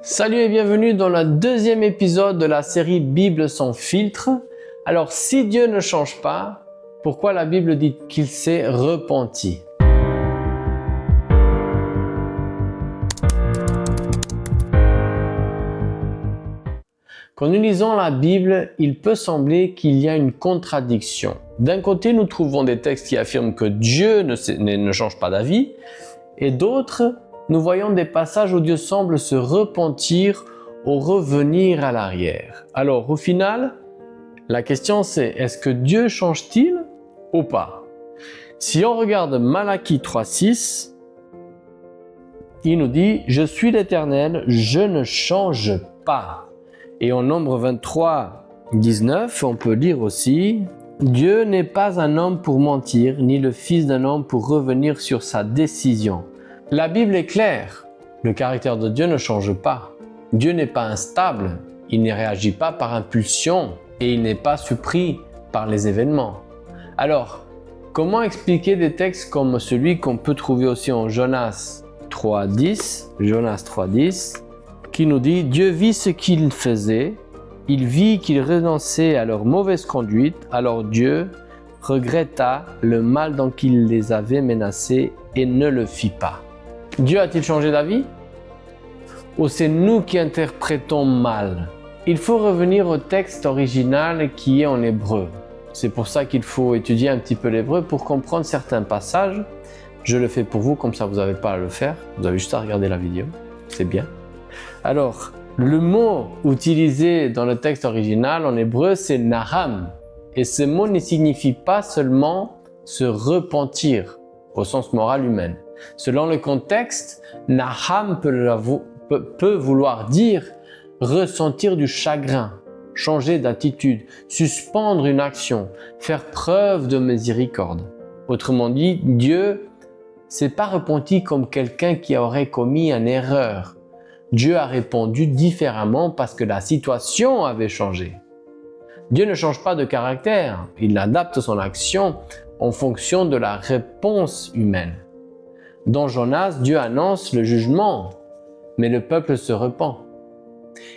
Salut et bienvenue dans le deuxième épisode de la série Bible sans filtre. Alors, si Dieu ne change pas, pourquoi la Bible dit qu'il s'est repenti? Quand nous lisons la Bible, il peut sembler qu'il y a une contradiction. D'un côté, nous trouvons des textes qui affirment que Dieu ne change pas d'avis, et d'autres, nous voyons des passages où Dieu semble se repentir ou revenir à l'arrière. Alors, au final, la question c'est, est-ce que Dieu change-t-il ou pas? Si on regarde Malachie 3,6, il nous dit « Je suis l'Éternel, je ne change pas ». Et en Nombre 23, 19, on peut lire aussi « Dieu n'est pas un homme pour mentir, ni le fils d'un homme pour revenir sur sa décision. » La Bible est claire, le caractère de Dieu ne change pas. Dieu n'est pas instable, il ne réagit pas par impulsion et il n'est pas surpris par les événements. Alors, comment expliquer des textes comme celui qu'on peut trouver aussi en Jonas 3,10, qui nous dit « Dieu vit ce qu'ils faisaient, il vit qu'ils renonçaient à leur mauvaise conduite, alors Dieu regretta le mal dont il les avait menacés et ne le fit pas. » Dieu a-t-il changé d'avis? Ou c'est nous qui interprétons mal? Il faut revenir au texte original qui est en hébreu. C'est pour ça qu'il faut étudier un petit peu l'hébreu pour comprendre certains passages. Je le fais pour vous, comme ça vous n'avez pas à le faire. Vous avez juste à regarder la vidéo. C'est bien. Alors, le mot utilisé dans le texte original en hébreu, c'est naham. Et ce mot ne signifie pas seulement se repentir au sens moral humain. Selon le contexte, naham peut vouloir dire ressentir du chagrin, changer d'attitude, suspendre une action, faire preuve de miséricorde. Autrement dit, Dieu s'est pas repenti comme quelqu'un qui aurait commis une erreur. Dieu a répondu différemment parce que la situation avait changé. Dieu ne change pas de caractère, il adapte son action en fonction de la réponse humaine. Dans Jonas, Dieu annonce le jugement, mais le peuple se repent.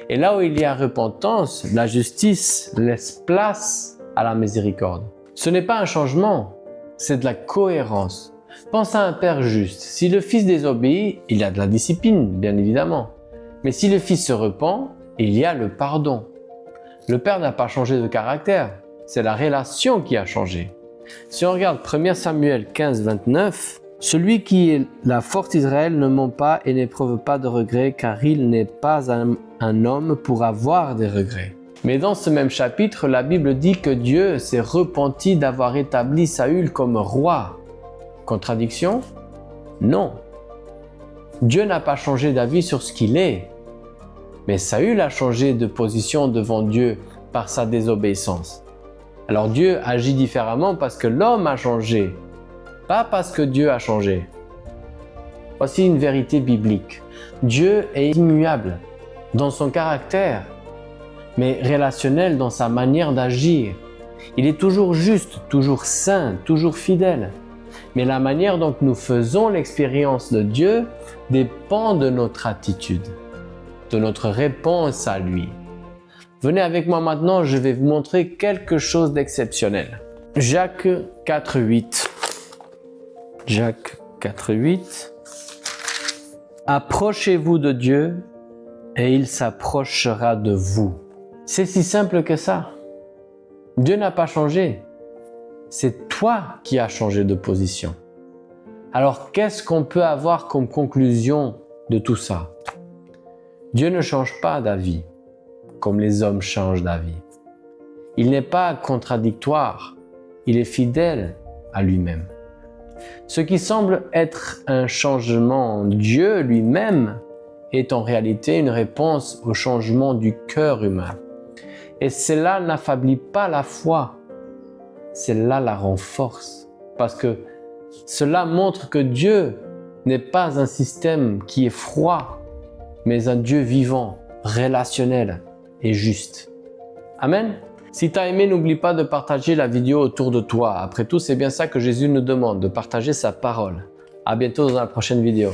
Et là où il y a repentance, la justice laisse place à la miséricorde. Ce n'est pas un changement, c'est de la cohérence. Pense à un père juste. Si le fils désobéit, il y a de la discipline, bien évidemment. Mais si le fils se repent, il y a le pardon. Le père n'a pas changé de caractère, c'est la relation qui a changé. Si on regarde 1 Samuel 15, 29, « Celui qui est la force d'Israël ne ment pas et n'éprouve pas de regrets, car il n'est pas un homme pour avoir des regrets. » Mais dans ce même chapitre, la Bible dit que Dieu s'est repenti d'avoir établi Saül comme roi. Contradiction? Non. Dieu n'a pas changé d'avis sur ce qu'il est. Mais Saül a changé de position devant Dieu par sa désobéissance. Alors Dieu agit différemment parce que l'homme a changé, pas parce que Dieu a changé. Voici une vérité biblique. Dieu est immuable dans son caractère, mais relationnel dans sa manière d'agir. Il est toujours juste, toujours saint, toujours fidèle. Mais la manière dont nous faisons l'expérience de Dieu dépend de notre attitude, de notre réponse à lui. Venez avec moi maintenant, je vais vous montrer quelque chose d'exceptionnel. Jacques 4,8. Jacques 4,8. Approchez-vous de Dieu et il s'approchera de vous. C'est si simple que ça. Dieu n'a pas changé. C'est toi qui as changé de position. Alors qu'est-ce qu'on peut avoir comme conclusion de tout ça? Dieu ne change pas d'avis, comme les hommes changent d'avis. Il n'est pas contradictoire, il est fidèle à lui-même. Ce qui semble être un changement en Dieu lui-même est en réalité une réponse au changement du cœur humain. Et cela n'affaiblit pas la foi, cela la renforce. Parce que cela montre que Dieu n'est pas un système qui est froid, mais un Dieu vivant, relationnel et juste. Amen. Si tu as aimé, n'oublie pas de partager la vidéo autour de toi. Après tout, c'est bien ça que Jésus nous demande, de partager sa parole. À bientôt dans la prochaine vidéo.